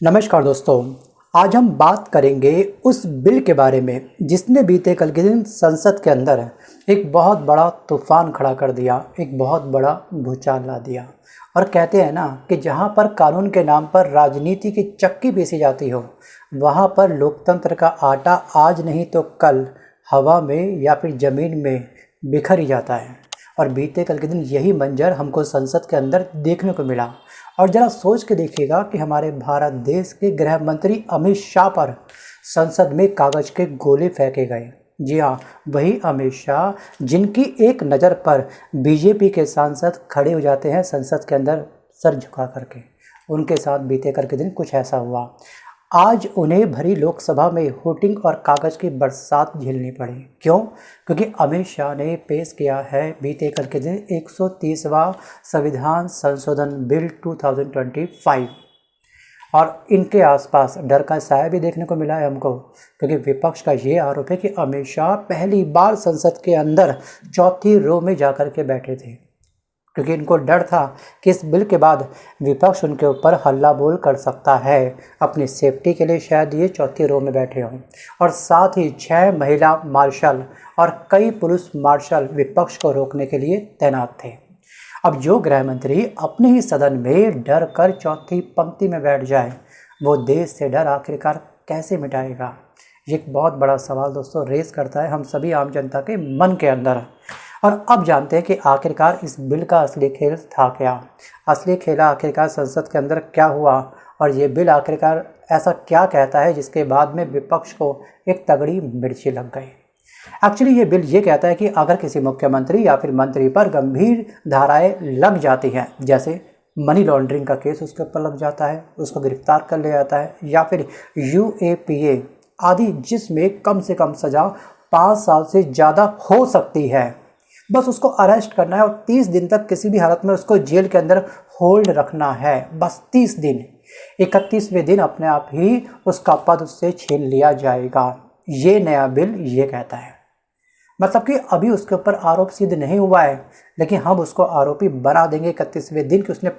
नमस्कार दोस्तों। आज हम बात करेंगे उस बिल के बारे में जिसने बीते कल के दिन संसद के अंदर एक बहुत बड़ा तूफान खड़ा कर दिया, एक बहुत बड़ा भूचाल ला दिया। और कहते हैं ना कि जहां पर कानून के नाम पर राजनीति की चक्की पीसी जाती हो, वहां पर लोकतंत्र का आटा आज नहीं तो कल हवा में या फिर ज़मीन में बिखर ही जाता है। और बीते कल के दिन यही मंजर हमको संसद के अंदर देखने को मिला। और ज़रा सोच के देखिएगा कि हमारे भारत देश के गृह मंत्री अमित शाह पर संसद में कागज़ के गोले फेंके गए। जी हाँ, वही अमित शाह जिनकी एक नज़र पर बीजेपी के सांसद खड़े हो जाते हैं संसद के अंदर सर झुका करके। उनके साथ बीते कल के दिन कुछ ऐसा हुआ। आज उन्हें भरी लोकसभा में वोटिंग और कागज़ की बरसात झेलनी पड़ी। क्यों? क्योंकि अमित शाह ने पेश किया है बीते कल के दिन 130वां संविधान संशोधन बिल 2025। और इनके आसपास डर का साया भी देखने को मिला है हमको, क्योंकि विपक्ष का ये आरोप है कि अमित शाह पहली बार संसद के अंदर चौथी रो में जाकर के बैठे थे, क्योंकि इनको डर था कि इस बिल के बाद विपक्ष उनके ऊपर हल्ला बोल कर सकता है। अपनी सेफ्टी के लिए शायद ये चौथी रो में बैठे हों। और साथ ही 6 महिला मार्शल और कई पुलिस मार्शल विपक्ष को रोकने के लिए तैनात थे। अब जो गृह मंत्री अपने ही सदन में डर कर चौथी पंक्ति में बैठ जाए, वो देश से डर आखिरकार कैसे मिटाएगा? ये एक बहुत बड़ा सवाल दोस्तों रेस करता है हम सभी आम जनता के मन के अंदर। और अब जानते हैं कि आखिरकार इस बिल का असली खेल था क्या। असली खेला आखिरकार संसद के अंदर क्या हुआ, और ये बिल आखिरकार ऐसा क्या कहता है जिसके बाद में विपक्ष को एक तगड़ी मिर्ची लग गई। एक्चुअली ये बिल ये कहता है कि अगर किसी मुख्यमंत्री या फिर मंत्री पर गंभीर धाराएं लग जाती हैं, जैसे मनी लॉन्ड्रिंग का केस उसके ऊपर लग जाता है, उसको गिरफ्तार कर लिया जाता है, या फिर यूएपीए आदि जिसमें कम से कम सज़ा 5 साल से ज़्यादा हो सकती है, बस उसको अरेस्ट करना है और 30 दिन तक किसी भी हालत में उसको जेल के अंदर होल्ड रखना है। बस 30 दिन। 31वें दिन अपने आप ही उसका पद उससे छीन लिया जाएगा। ये नया बिल ये कहता है। मतलब कि अभी उसके ऊपर आरोप सिद्ध नहीं हुआ है, लेकिन हम उसको आरोपी बना देंगे 31वें दिन कि उसने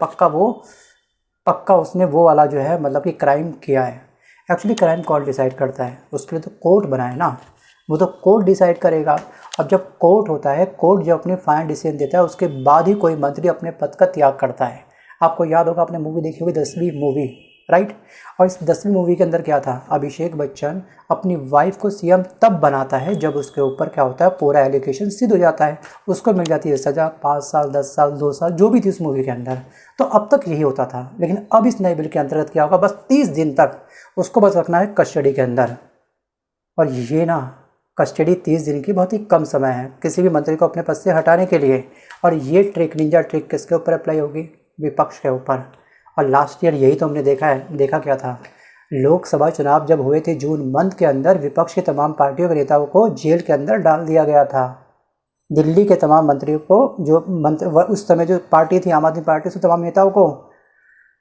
पक्का उसने वो वाला जो है मतलब कि क्राइम किया है। एक्चुअली क्राइम कौन डिसाइड करता है? उसके लिए तो कोर्ट बना है ना, वो तो कोर्ट डिसाइड करेगा। अब जब कोर्ट होता है, कोर्ट जब अपने फाइनल डिसीजन देता है, उसके बाद ही कोई मंत्री अपने पद का त्याग करता है। आपको याद होगा, आपने मूवी देखी होगी 10वीं मूवी, राइट? और इस 10वीं मूवी के अंदर क्या था? अभिषेक बच्चन अपनी वाइफ को सीएम तब बनाता है जब उसके ऊपर क्या होता है, पूरा एलिगेशन सिद्ध हो जाता है, उसको मिल जाती है सज़ा 5 साल 10 साल 2 साल जो भी थी उस मूवी के अंदर। तो अब तक यही होता था, लेकिन अब इस नए बिल के अंतर्गत क्या होगा, बस 30 दिन तक उसको बस रखना है कस्टडी के अंदर। और ये ना कस्टडी 30 दिन की बहुत ही कम समय है किसी भी मंत्री को अपने पद से हटाने के लिए। और ये ट्रिक, निंजा ट्रिक किसके ऊपर अप्लाई होगी? विपक्ष के ऊपर। और लास्ट ईयर यही तो हमने देखा क्या था? लोकसभा चुनाव जब हुए थे जून मंथ के अंदर, विपक्ष के तमाम पार्टियों के नेताओं को जेल के अंदर डाल दिया गया था। दिल्ली के तमाम मंत्रियों को, जो उस समय जो पार्टी थी आम आदमी पार्टी, से तमाम नेताओं को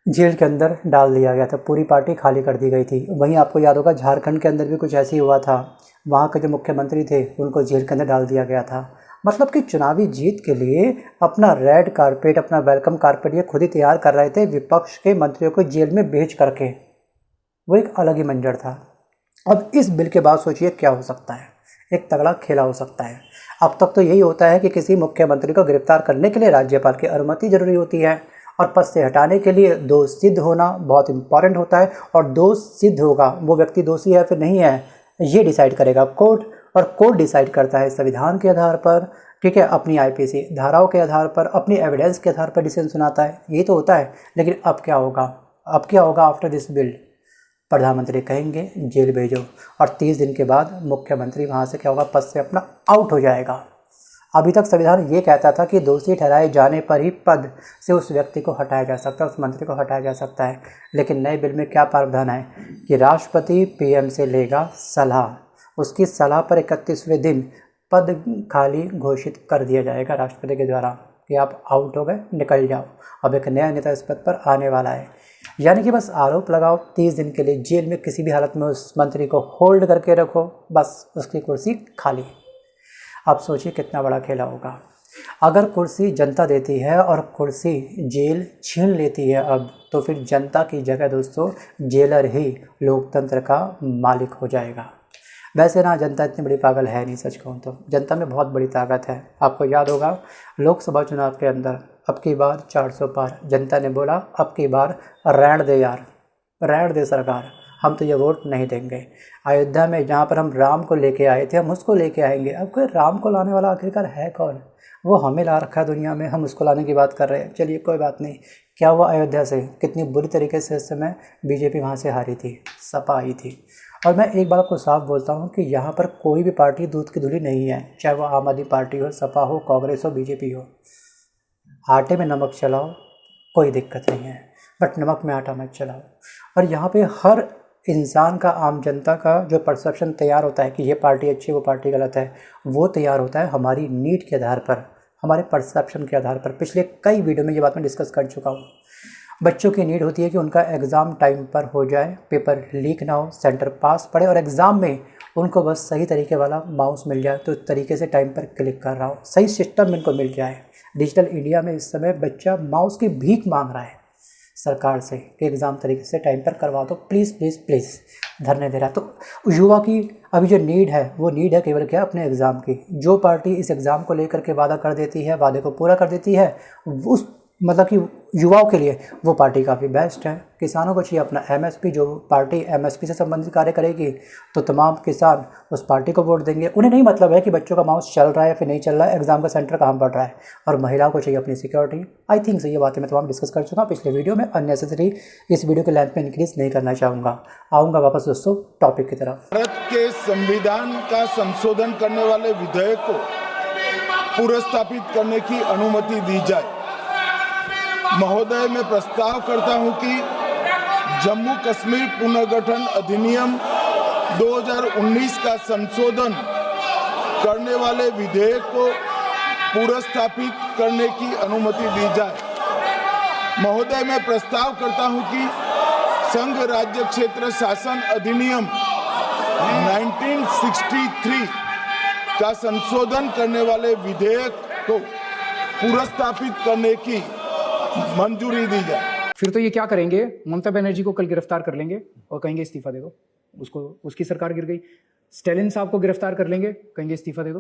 जेल के अंदर डाल दिया गया था, पूरी पार्टी खाली कर दी गई थी। वहीं आपको याद होगा झारखंड के अंदर भी कुछ ऐसे ही हुआ था, वहाँ के जो मुख्यमंत्री थे उनको जेल के अंदर डाल दिया गया था। मतलब कि चुनावी जीत के लिए अपना रेड कारपेट, अपना वेलकम कारपेट ये खुद ही तैयार कर रहे थे, विपक्ष के मंत्रियों को जेल में भेज करके। वो एक अलग ही मंजर था। अब इस बिल के बाद सोचिए क्या हो सकता है, एक तगड़ा खेला हो सकता है। अब तक तो यही होता है कि किसी मुख्यमंत्री को गिरफ्तार करने के लिए राज्यपाल की अनुमति जरूरी होती है, और पद से हटाने के लिए दोष सिद्ध होना बहुत इंपॉर्टेंट होता है। और दोष सिद्ध होगा, वो व्यक्ति दोषी है फिर नहीं है, ये डिसाइड करेगा कोर्ट। और कोर्ट डिसाइड करता है संविधान के आधार पर, ठीक है, अपनी आईपीसी धाराओं के आधार पर, अपनी एविडेंस के आधार पर डिसीजन सुनाता है। यही तो होता है। लेकिन अब क्या होगा? After this bill? प्रधानमंत्री कहेंगे जेल भेजो, और 30 दिन के बाद मुख्यमंत्री वहाँ से क्या होगा, पद से अपना आउट हो जाएगा। अभी तक संविधान ये कहता था कि दोषी ठहराए जाने पर ही पद से उस व्यक्ति को हटाया जा सकता है, उस मंत्री को हटाया जा सकता है। लेकिन नए बिल में क्या प्रावधान है कि राष्ट्रपति पीएम से लेगा सलाह, उसकी सलाह पर 31वें दिन पद खाली घोषित कर दिया जाएगा राष्ट्रपति के द्वारा कि आप आउट हो गए, निकल जाओ। अब एक नया नेता इस पद पर आने वाला है। यानी कि बस आरोप लगाओ, 30 दिन के लिए जेल में किसी भी हालत में उस मंत्री को होल्ड करके रखो, बस उसकी कुर्सी खाली। आप सोचिए कितना बड़ा खेला होगा। अगर कुर्सी जनता देती है और कुर्सी जेल छीन लेती है अब, तो फिर जनता की जगह दोस्तों जेलर ही लोकतंत्र का मालिक हो जाएगा। वैसे ना जनता इतनी बड़ी पागल है नहीं, सच कहूँ तो जनता में बहुत बड़ी ताकत है। आपको याद होगा लोकसभा चुनाव के अंदर अब की बार 400 पार, जनता ने बोला अब की बार रहने दे यार, रहने दे सरकार, हम तो ये वोट नहीं देंगे। अयोध्या में जहाँ पर हम राम को लेके आए थे हम उसको लेके आएंगे। अब कोई राम को लाने वाला आखिरकार है कौन? वो हमें ला रखा है दुनिया में, हम उसको लाने की बात कर रहे हैं। चलिए कोई बात नहीं। क्या हुआ अयोध्या से? कितनी बुरी तरीके से इस समय बीजेपी वहाँ से हारी थी, सपा आई थी। और मैं एक बात आपको साफ बोलता हूँ कि यहाँ पर कोई भी पार्टी दूध की धुली नहीं है, चाहे वो आम आदमी पार्टी हो, सपा हो, कांग्रेस हो, बीजेपी हो। आटे में नमक चलाओ कोई दिक्कत नहीं है, बट नमक में आटा मत चलाओ। और यहाँ पे हर इंसान का, आम जनता का जो परसेप्शन तैयार होता है कि ये पार्टी अच्छी है वो पार्टी गलत है, वो तैयार होता है हमारी नीड के आधार पर, हमारे परसेप्शन के आधार पर। पिछले कई वीडियो में ये बात मैं डिस्कस कर चुका हूँ। बच्चों की नीड होती है कि उनका एग्ज़ाम टाइम पर हो जाए, पेपर लीक ना हो, सेंटर पास पड़े और एग्ज़ाम में उनको बस सही तरीके वाला माउस मिल जाए, तो तरीके से टाइम पर क्लिक कर रहा हो, सही सिस्टम इनको मिल जाए। डिजिटल इंडिया में इस समय बच्चा माउस की भीख मांग रहा है सरकार से कि एग्ज़ाम तरीके से टाइम पर करवा दो, प्लीज़ प्लीज़ प्लीज़, धरने दे रहा है। तो युवा की अभी जो नीड है वो नीड है केवल क्या? अपने एग्ज़ाम की। जो पार्टी इस एग्ज़ाम को लेकर के वादा कर देती है, वादे को पूरा कर देती है, उस मतलब कि युवाओं के लिए वो पार्टी काफ़ी बेस्ट है। किसानों को चाहिए अपना एमएसपी, जो पार्टी एमएसपी से संबंधित कार्य करेगी तो तमाम किसान उस पार्टी को वोट देंगे। उन्हें नहीं मतलब है कि बच्चों का माउस चल रहा है या फिर नहीं चल रहा है, एग्जाम का सेंटर कहाँ पड़ रहा है। और महिलाओं को चाहिए अपनी सिक्योरिटी। आई थिंक ये बातें मैं तमाम डिस्कस कर चुका हूँ पिछले वीडियो में। अननेसेसरी इस वीडियो के लेंथ में इंक्रीज नहीं करना चाहूँगा। आऊँगा वापस दोस्तों टॉपिक की तरफ। भारत के संविधान का संशोधन करने वाले विधेयक को पुनर्स्थापित करने की अनुमति दी जाए। महोदय, मैं प्रस्ताव करता हूं कि जम्मू कश्मीर पुनर्गठन अधिनियम 2019 का संशोधन करने वाले विधेयक को पुनर्स्थापित करने की अनुमति दी जाए। महोदय, मैं प्रस्ताव करता हूं कि संघ राज्य क्षेत्र शासन अधिनियम 1963 का संशोधन करने वाले विधेयक को पुनर्स्थापित करने की मंजूरी दी जाए। फिर तो ये क्या करेंगे, ममता बनर्जी को कल गिरफ्तार कर लेंगे और कहेंगे इस्तीफा दे दो, उसकी सरकार गिर गई। स्टालिन साहब को गिरफ्तार कर लेंगे, कहेंगे इस्तीफा दे दो।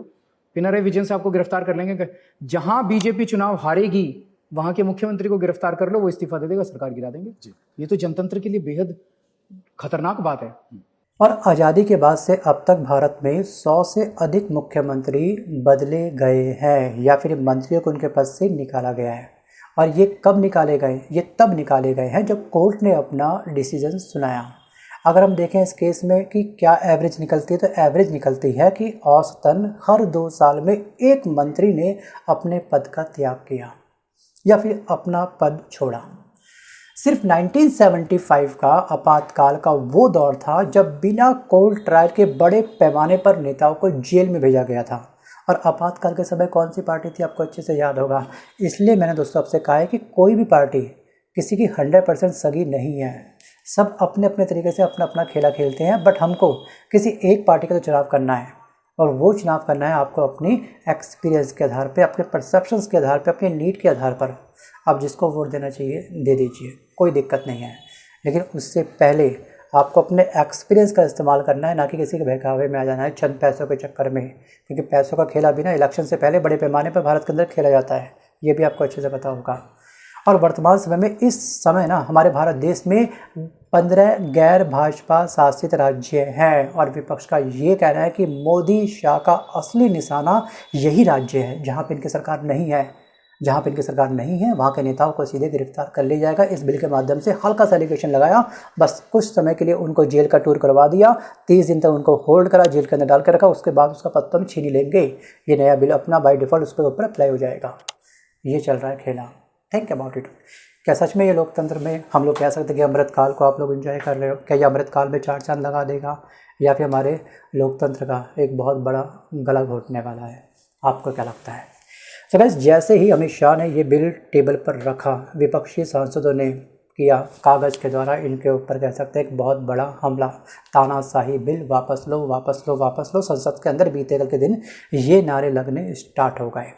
पिनराई विजयन साहब को गिरफ्तार कर लेंगे, जहां बीजेपी चुनाव हारेगी वहां के मुख्यमंत्री को गिरफ्तार कर लो, वो इस्तीफा दे देगा, सरकार गिरा देंगे। ये तो जनतंत्र के लिए बेहद खतरनाक बात है। और आज़ादी के बाद से अब तक भारत में 100 से अधिक मुख्यमंत्री बदले गए हैं या फिर मंत्रियों को उनके पद से निकाला गया है। और ये कब निकाले गए? ये तब निकाले गए हैं जब कोर्ट ने अपना डिसीजन सुनाया। अगर हम देखें इस केस में कि क्या एवरेज निकलती है, तो एवरेज निकलती है कि औसतन हर 2 साल में एक मंत्री ने अपने पद का त्याग किया या फिर अपना पद छोड़ा। सिर्फ 1975 का आपातकाल का वो दौर था जब बिना कोर्ट ट्रायल के बड़े पैमाने पर नेताओं को जेल में भेजा गया था। और आपातकाल के समय कौन सी पार्टी थी आपको अच्छे से याद होगा। इसलिए मैंने दोस्तों आपसे कहा है कि कोई भी पार्टी किसी की 100% सगी नहीं है। सब अपने अपने तरीके से अपना अपना खेला खेलते हैं, बट हमको किसी एक पार्टी का तो चुनाव करना है। और वो चुनाव करना है आपको अपनी एक्सपीरियंस के आधार पे, अपने परसेप्शंस के आधार पे, अपने नीड के आधार पर। आप जिसको वोट देना चाहिए दे दीजिए, कोई दिक्कत नहीं है। लेकिन उससे पहले आपको अपने एक्सपीरियंस का इस्तेमाल करना है, ना कि किसी के बहकावे में आ जाना है चंद पैसों के चक्कर में। क्योंकि पैसों का खेला भी ना इलेक्शन से पहले बड़े पैमाने पर भारत के अंदर खेला जाता है, ये भी आपको अच्छे से पता होगा। और वर्तमान समय में इस समय ना हमारे भारत देश में 15 गैर भाजपा शासित राज्य हैं। और विपक्ष का ये कहना है कि मोदी शाह का असली निशाना यही राज्य है जहाँ पर इनकी सरकार नहीं है। जहाँ पे इनकी सरकार नहीं है वहाँ के नेताओं को सीधे गिरफ्तार कर लिया जाएगा। इस बिल के माध्यम से हल्का सा एलिगेशन लगाया, बस कुछ समय के लिए उनको जेल का टूर करवा दिया, 30 दिन तक उनको होल्ड करा, जेल के अंदर डाल कर रखा, उसके बाद उसका पत्ता में छीन लेंगे। ये नया बिल अपना बाय डिफ़ॉल्ट उसके ऊपर अप्लाई हो जाएगा। ये चल रहा है खेला। Think about it. क्या सच में ये लोकतंत्र में हम लोग कह सकते हैं कि अमृत काल को आप लोग एंजॉय कर रहे हो? क्या ये अमृत काल में 4 चांद लगा देगा, या फिर हमारे लोकतंत्र का एक बहुत बड़ा गला घोटने वाला है? आपको क्या लगता है? तो गाइस, जैसे ही अमित शाह ने ये बिल टेबल पर रखा, विपक्षी सांसदों ने किया कागज़ के द्वारा इनके ऊपर कह सकते हैं एक बहुत बड़ा हमला, तानाशाही, बिल वापस लो वापस लो वापस लो। संसद के अंदर बीते कल के दिन ये नारे लगने स्टार्ट हो गए।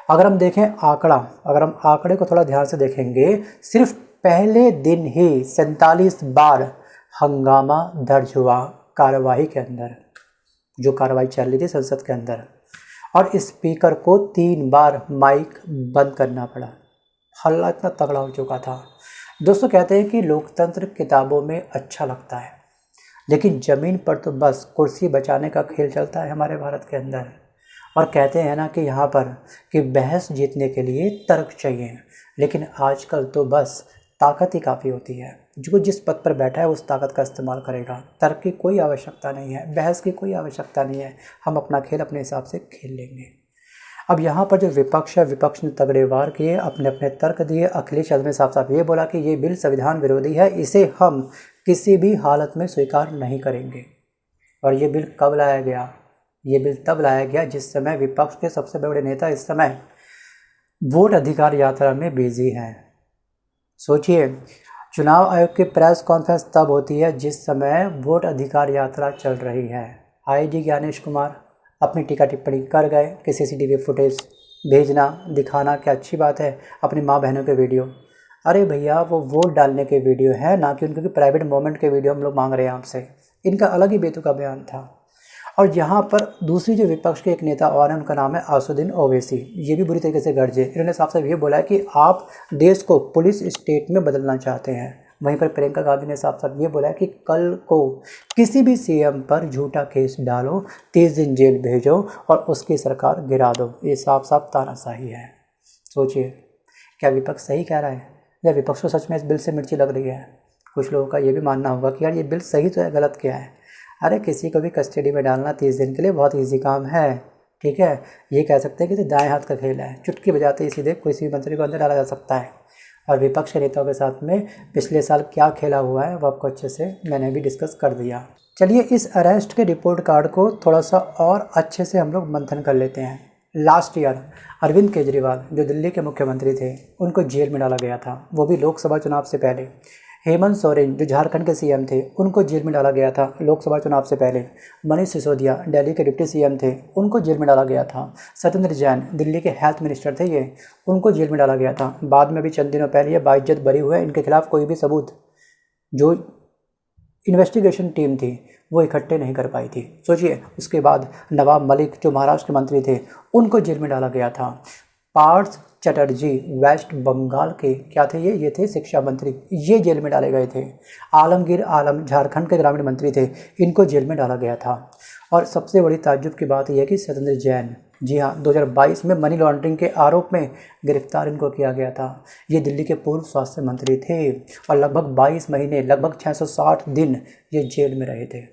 अगर हम देखें अगर हम आंकड़े को थोड़ा ध्यान से देखेंगे, सिर्फ पहले दिन ही 47 बार हंगामा दर्ज हुआ कार्यवाही के अंदर, जो कार्रवाई चल रही थी संसद के अंदर, और स्पीकर को 3 बार माइक बंद करना पड़ा। हल्ला इतना तगड़ा हो चुका था। दोस्तों, कहते हैं कि लोकतंत्र किताबों में अच्छा लगता है, लेकिन ज़मीन पर तो बस कुर्सी बचाने का खेल चलता है हमारे भारत के अंदर। और कहते हैं ना कि यहाँ पर कि बहस जीतने के लिए तर्क चाहिए, लेकिन आजकल तो बस ताकत ही काफ़ी होती है। जो जिस पद पर बैठा है उस ताकत का इस्तेमाल करेगा। तर्क की कोई आवश्यकता नहीं है, बहस की कोई आवश्यकता नहीं है। हम अपना खेल अपने हिसाब से खेल लेंगे। अब यहाँ पर जो विपक्ष है, विपक्ष ने तगड़े वार किए, अपने अपने तर्क दिए। अखिलेश यादव ने साफ साफ ये बोला कि ये बिल संविधान विरोधी है, इसे हम किसी भी हालत में स्वीकार नहीं करेंगे। और ये बिल कब लाया गया? ये बिल तब लाया गया जिस समय विपक्ष के सबसे बड़े नेता इस समय वोट अधिकार यात्रा में बिजी हैं। सोचिए, चुनाव आयोग की प्रेस कॉन्फ्रेंस तब होती है जिस समय वोट अधिकार यात्रा चल रही है। आईजी ज्ञानेश कुमार अपनी टीका टिप्पणी कर गए कि सीसीटीवी फुटेज भेजना, दिखाना क्या अच्छी बात है, अपनी माँ बहनों के वीडियो। अरे भैया, वो वोट डालने के वीडियो है, ना कि उनके प्राइवेट मोमेंट के वीडियो हम लोग मांग रहे हैं आपसे। इनका अलग ही बेतुका बयान था। और यहाँ पर दूसरी जो विपक्ष के एक नेता और हैं, उनका नाम है असदुद्दीन ओवैसी। ये भी बुरी तरीके से गरजे। इन्होंने साफ साफ ये बोला है कि आप देश को पुलिस स्टेट में बदलना चाहते हैं। वहीं पर प्रियंका गांधी ने साफ साफ ये बोला है कि कल को किसी भी सीएम पर झूठा केस डालो, 30 दिन जेल भेजो और उसकी सरकार गिरा दो। ये साफ साफ तानाशाही है। सोचिए, क्या विपक्ष सही कह रहा है या विपक्ष को सच में इस बिल से मिर्ची लग रही है? कुछ लोगों का ये भी मानना होगा कि यार ये बिल सही तो है, गलत क्या है। अरे, किसी को भी कस्टडी में डालना 30 दिन के लिए बहुत ईजी काम है, ठीक है। ये कह सकते हैं कि तो दाएं हाथ का खेल है, चुटकी बजाते ही सीधे किसी भी मंत्री को अंदर डाला जा सकता है। और विपक्ष के नेताओं के साथ में पिछले साल क्या खेला हुआ है वो आपको अच्छे से मैंने भी डिस्कस कर दिया। चलिए, इस अरेस्ट के रिपोर्ट कार्ड को थोड़ा सा और अच्छे से हम लोग मंथन कर लेते हैं। लास्ट ईयर अरविंद केजरीवाल जो दिल्ली के मुख्यमंत्री थे, उनको जेल में डाला गया था, वो भी लोकसभा चुनाव से पहले। हेमंत सोरेन जो झारखंड के सीएम थे, उनको जेल में डाला गया था लोकसभा चुनाव से पहले। मनीष सिसोदिया दिल्ली के डिप्टी सीएम थे, उनको जेल में डाला गया था। सत्येंद्र जैन दिल्ली के हेल्थ मिनिस्टर थे, ये उनको जेल में डाला गया था। बाद में भी चंद दिनों पहले ये बाइज्जत बरी हुए। इनके खिलाफ कोई भी सबूत जो इन्वेस्टिगेशन टीम थी वो इकट्ठे नहीं कर पाई थी। सोचिए, उसके बाद नवाब मलिक जो महाराष्ट्र के मंत्री थे, उनको जेल में डाला गया था। पार्थ चटर्जी वेस्ट बंगाल के क्या थे, ये थे शिक्षा मंत्री, ये जेल में डाले गए थे। आलमगीर आलम झारखंड के ग्रामीण मंत्री थे, इनको जेल में डाला गया था। और सबसे बड़ी ताज्जुब की बात यह है कि सत्येंद्र जैन, जी हाँ, 2022 में मनी लॉन्ड्रिंग के आरोप में गिरफ्तार इनको किया गया था। ये दिल्ली के पूर्व स्वास्थ्य मंत्री थे और लगभग 22 महीने, लगभग 660 दिन ये जेल में रहे थे।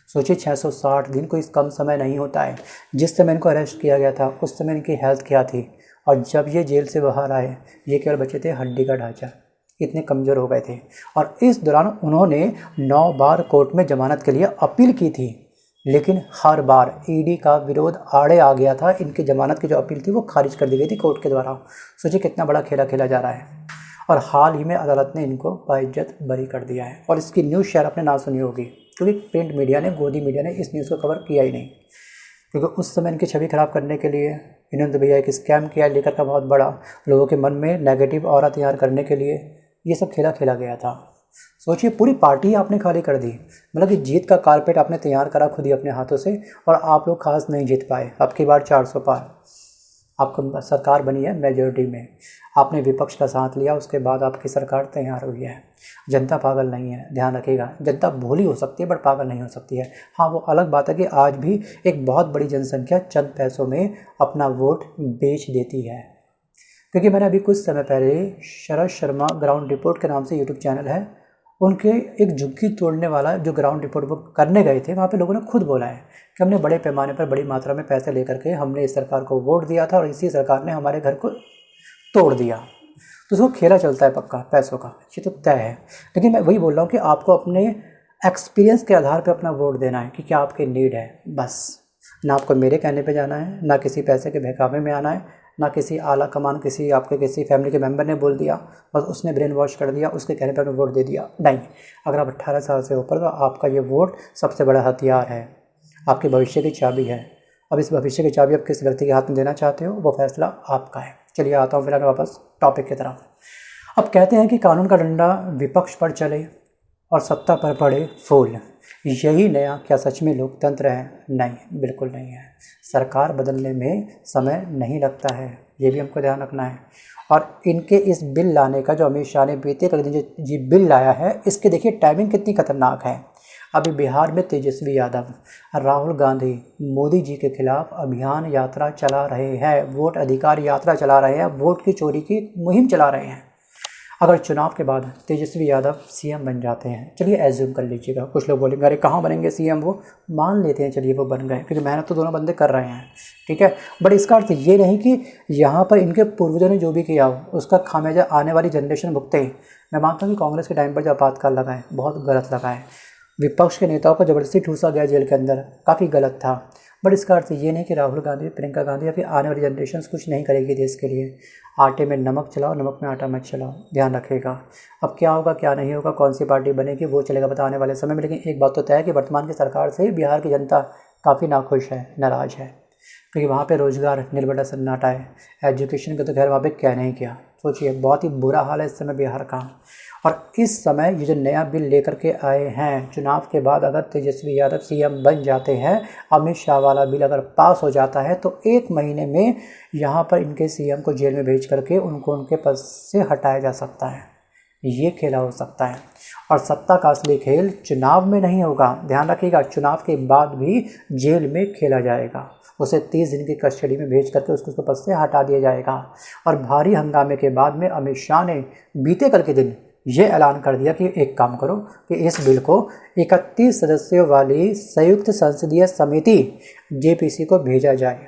सोचिए, 660 दिन कोई कम समय नहीं होता है। जिस समय इनको अरेस्ट किया गया था उस समय इनकी हेल्थ क्या थी, और जब ये जेल से बाहर आए ये केवल बचे थे हड्डी का ढांचा, इतने कमज़ोर हो गए थे। और इस दौरान उन्होंने 9 बार कोर्ट में जमानत के लिए अपील की थी, लेकिन हर बार ईडी का विरोध आड़े आ गया था। इनकी जमानत की जो अपील थी वो खारिज कर दी गई थी कोर्ट के द्वारा। सोचिए कितना बड़ा खेला खेला जा रहा है। और हाल ही में अदालत ने इनको बाइज्जत बरी कर दिया है। और इसकी न्यूज़ शायद आपने ना सुनी होगी, क्योंकि प्रिंट मीडिया ने, गोदी मीडिया ने इस न्यूज़ को कवर किया ही नहीं, क्योंकि उस समय इनकी छवि खराब करने के लिए इन्होंने तो भैया एक स्कैम किया लेकर का बहुत बड़ा, लोगों के मन में नेगेटिव ऑरा तैयार करने के लिए ये सब खेला खेला गया था। सोचिए, पूरी पार्टी आपने खाली कर दी, मतलब कि जीत का कारपेट आपने तैयार करा खुद ही अपने हाथों से, और आप लोग खास नहीं जीत पाए। अब की बार 400 पार आपकी सरकार बनी है मेजॉरिटी में, आपने विपक्ष का साथ लिया, उसके बाद आपकी सरकार तैयार हुई है। जनता पागल नहीं है, ध्यान रखिएगा। जनता भोली हो सकती है बट पागल नहीं हो सकती है। हाँ, वो अलग बात है कि आज भी एक बहुत बड़ी जनसंख्या चंद पैसों में अपना वोट बेच देती है। क्योंकि मैंने अभी कुछ समय पहले शरद शर्मा ग्राउंड रिपोर्ट के नाम से यूट्यूब चैनल है, उनके एक झुग्गी तोड़ने वाला जो ग्राउंड रिपोर्ट वो करने गए थे, वहाँ पे लोगों ने खुद बोला है कि हमने बड़े पैमाने पर बड़ी मात्रा में पैसे लेकर के हमने इस सरकार को वोट दिया था और इसी सरकार ने हमारे घर को तोड़ दिया। तो उसको खेला चलता है पक्का पैसों का, ये तो तय है। लेकिन मैं वही बोल रहा हूँ कि आपको अपने एक्सपीरियंस के आधार पर अपना वोट देना है कि क्या आपके नीड है, बस। ना आपको मेरे कहने पे जाना है, ना किसी पैसे के बहकावे में आना है, ना किसी आला कमान किसी आपके किसी फैमिली के मेंबर ने बोल दिया, बस उसने ब्रेन वॉश कर दिया, उसके कहने पर आपने वोट दे दिया। नहीं, अगर आप 18 साल से ऊपर, तो आपका ये वोट सबसे बड़ा हथियार है, आपके भविष्य की चाबी है। अब इस भविष्य की चाबी आप किस व्यक्ति के हाथ में देना चाहते हो, वो फैसला आपका है। चलिए आता हूँ फिलहाल वापस टॉपिक की तरफ। अब कहते हैं कि कानून का डंडा विपक्ष पर चले और सत्ता पर पड़े फूल, यही नया क्या सच में लोकतंत्र है? नहीं, बिल्कुल नहीं है। सरकार बदलने में समय नहीं लगता है, ये भी हमको ध्यान रखना है। और इनके इस बिल लाने का जो अमित शाह ने बीते कल दिन जो जी बिल लाया है, इसके देखिए टाइमिंग कितनी खतरनाक है। अभी बिहार में तेजस्वी यादव, राहुल गांधी मोदी जी के खिलाफ अभियान यात्रा चला रहे हैं, वोट अधिकार यात्रा चला रहे हैं, वोट की चोरी की मुहिम चला रहे हैं। अगर चुनाव के बाद तेजस्वी यादव सीएम बन जाते हैं, चलिए एज्यूम कर लीजिएगा, कुछ लोग बोलेंगे अरे कहाँ बनेंगे सीएम, वो मान लेते हैं चलिए वो बन गए, क्योंकि मेहनत तो दोनों बंदे कर रहे हैं, ठीक है। बट इसका अर्थ ये नहीं कि यहाँ पर इनके पूर्वजों ने जो भी किया उसका खामियाजा आने वाली जनरेशन भुगते। मैं मानता हूँ कि कांग्रेस के टाइम पर जो आपातकाल लगा है बहुत गलत लगा है, विपक्ष के नेताओं को ज़बरदस्ती ठूसा गया जेल के अंदर, काफ़ी गलत था। बट इसका अर्थ ये नहीं कि राहुल गांधी, प्रियंका गांधी या फिर आने वाली जनरेशन कुछ नहीं करेगी देश के लिए। आटे में नमक चलाओ, नमक में आटा मत चलाओ, ध्यान रखिएगा। अब क्या होगा क्या नहीं होगा, कौन सी पार्टी बनेगी, वो चलेगा पता आने वाले समय में। लेकिन एक बात तो तय है कि वर्तमान की सरकार से बिहार की जनता काफ़ी नाखुश है, नाराज़ है, क्योंकि वहाँ पे रोज़गार निर्बड़ा सन्नाटा है। एजुकेशन का तो खैर वहाँ पे क्या नहीं किया, सोचिए बहुत ही बुरा हाल है इस समय बिहार का। और इस समय ये जो नया बिल लेकर के आए हैं, चुनाव के बाद अगर तेजस्वी यादव सीएम बन जाते हैं, अमित शाह वाला बिल अगर पास हो जाता है, तो 1 महीने में यहाँ पर इनके सीएम को जेल में भेज करके उनको उनके पद से हटाया जा सकता है। ये खेला हो सकता है। और सत्ता का असली खेल चुनाव में नहीं होगा, ध्यान रखिएगा। चुनाव के बाद भी जेल में खेला जाएगा, उसे 30 दिन की कस्टडी में भेज करके उसको पद से हटा दिया जाएगा। और भारी हंगामे के बाद में अमित शाह ने बीते कल के दिन ये ऐलान कर दिया कि एक काम करो कि इस बिल को 31 सदस्यों वाली संयुक्त संसदीय समिति जेपीसी को भेजा जाए।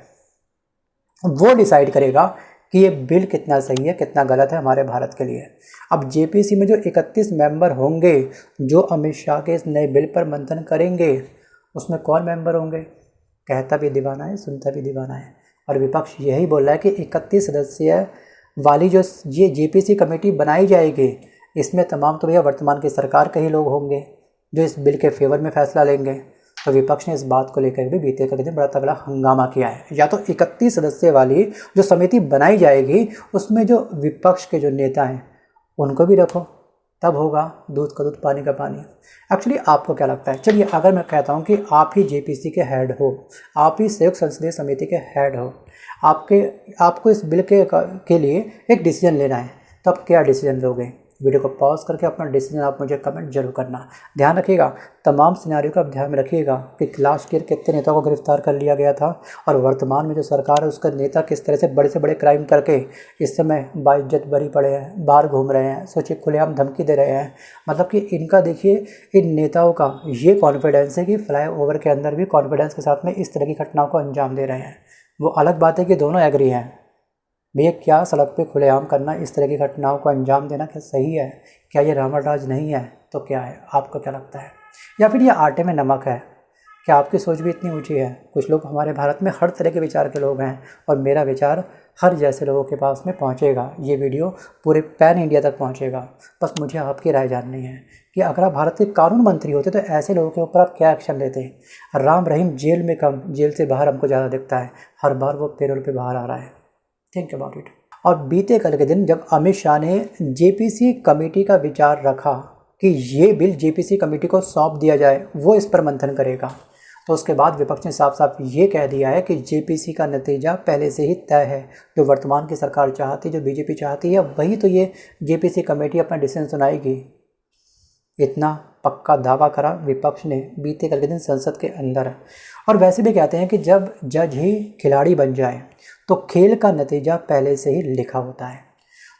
वो डिसाइड करेगा कि ये बिल कितना सही है कितना गलत है हमारे भारत के लिए। अब जेपीसी में जो 31 मेंबर होंगे जो अमित शाह के इस नए बिल पर मंथन करेंगे, उसमें कौन मेंबर होंगे? कहता भी दीवाना है, सुनता भी दीवाना है। और विपक्ष यही बोल रहा है कि 31 सदस्य वाली जो ये जेपीसी कमेटी बनाई जाएगी, इसमें तमाम तो भैया वर्तमान की सरकार के ही लोग होंगे जो इस बिल के फेवर में फैसला लेंगे। तो विपक्ष ने इस बात को लेकर भी बीते कल दिन बड़ा तगड़ा हंगामा किया है। या तो 31 सदस्य वाली जो समिति बनाई जाएगी उसमें जो विपक्ष के जो नेता हैं उनको भी रखो, तब होगा दूध का दूध पानी का पानी। एक्चुअली आपको क्या लगता है? चलिए अगर मैं कहता हूँ कि आप ही जेपीसी के हेड हो, आप ही संयुक्त संसदीय समिति के हेड हो, आपको इस बिल के लिए एक डिसीजन लेना है, तो आप क्या डिसीजन लोगे? वीडियो को पॉज करके अपना डिसीजन आप मुझे कमेंट जरूर करना। ध्यान रखिएगा, तमाम सिनेरियो का आप ध्यान में रखिएगा कि लास्ट ईयर कितने नेताओं को गिरफ्तार कर लिया गया था और वर्तमान में जो सरकार है उसका नेता किस तरह से बड़े क्राइम करके इस समय बाइज्जत बरी पड़े हैं, बाहर घूम रहे हैं, सोचिए खुलेआम धमकी दे रहे हैं। मतलब कि इनका देखिए इन नेताओं का ये कॉन्फिडेंस है कि फ्लाईओवर के अंदर भी कॉन्फिडेंस के साथ में इस तरह की घटनाओं को अंजाम दे रहे हैं। वो अलग बात है कि दोनों एग्री हैं, भैया क्या सड़क पे खुलेआम करना, इस तरह की घटनाओं को अंजाम देना क्या सही है? क्या ये रावण राज नहीं है? तो क्या है? आपको क्या लगता है? या फिर ये आटे में नमक है? क्या आपकी सोच भी इतनी ऊंची है? कुछ लोग हमारे भारत में हर तरह के विचार के लोग हैं और मेरा विचार हर जैसे लोगों के पास में पहुंचेगा। ये वीडियो पूरे पैन इंडिया तक पहुंचेगा। बस मुझे आपकी राय जाननी है कि अगर आप भारत के कानून मंत्री होते तो ऐसे लोगों के ऊपर आप क्या एक्शन लेते? राम रहीम जेल में कम, जेल से बाहर हमको ज़्यादा दिखता है, हर बार वो पेरोल पे बाहर आ रहा है। Think about it. और बीते कल के दिन जब अमित शाह ने जेपीसी कमेटी का विचार रखा कि ये बिल जेपीसी कमेटी को सौंप दिया जाए, वो इस पर मंथन करेगा, तो उसके बाद विपक्ष ने साफ साफ ये कह दिया है कि जेपीसी का नतीजा पहले से ही तय है। जो वर्तमान की सरकार चाहती, जो बीजेपी चाहती है, वही तो ये जेपीसी कमेटी अपना डिसीजन सुनाएगी। इतना पक्का दावा करा विपक्ष ने बीते कल के दिन संसद के अंदर। और वैसे भी कहते हैं कि जब जज ही खिलाड़ी बन जाए तो खेल का नतीजा पहले से ही लिखा होता है।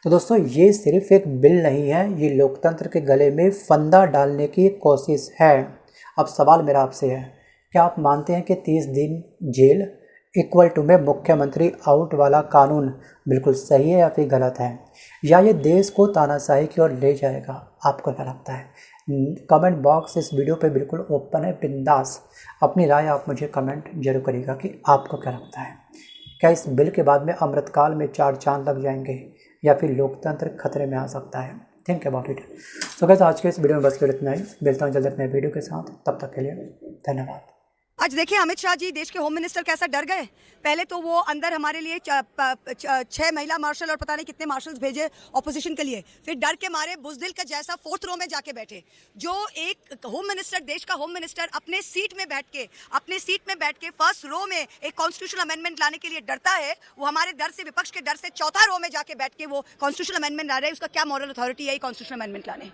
तो दोस्तों ये सिर्फ एक बिल नहीं है, ये लोकतंत्र के गले में फंदा डालने की कोशिश है। अब सवाल मेरा आपसे है, क्या आप मानते हैं कि 30 दिन जेल इक्वल टू में मुख्यमंत्री आउट वाला कानून बिल्कुल सही है या फिर गलत है, या ये देश को तानाशाही की ओर ले जाएगा? आपको क्या लगता है? कमेंट बॉक्स इस वीडियो पे बिल्कुल ओपन है, बिंदास अपनी राय आप मुझे कमेंट जरूर करिएगा कि आपको क्या लगता है। क्या इस बिल के बाद में अमृतकाल में 4 चांद लग जाएंगे या फिर लोकतंत्र खतरे में आ सकता है? Think about it. So guys आज के इस वीडियो में बस इतना ही, मिलता हूँ जल्द अपने वीडियो के साथ, तब तक के लिए धन्यवाद। आज देखिए अमित शाह जी देश के होम मिनिस्टर कैसा डर गए। पहले तो वो अंदर हमारे लिए 6 महिला मार्शल और पता नहीं कितने मार्शल्स भेजे ऑपोजिशन के लिए, फिर डर के मारे बुजदिल का जैसा 4th रो में जाके बैठे। जो एक होम मिनिस्टर, देश का होम मिनिस्टर अपने सीट में बैठ के 1st रो में एक कॉन्स्टिट्यूशनल अमेंडमेंट लाने के लिए डरता है, वो हमारे डर से, विपक्ष के डर से 4था रो में जाके बैठ के वो कॉन्स्टिट्यूशनल अमेंडमेंट ला रहे हैं। उसका क्या मॉरल अथॉरिटी है ये कॉन्स्टिट्यूशनल अमेंडमेंट लाने।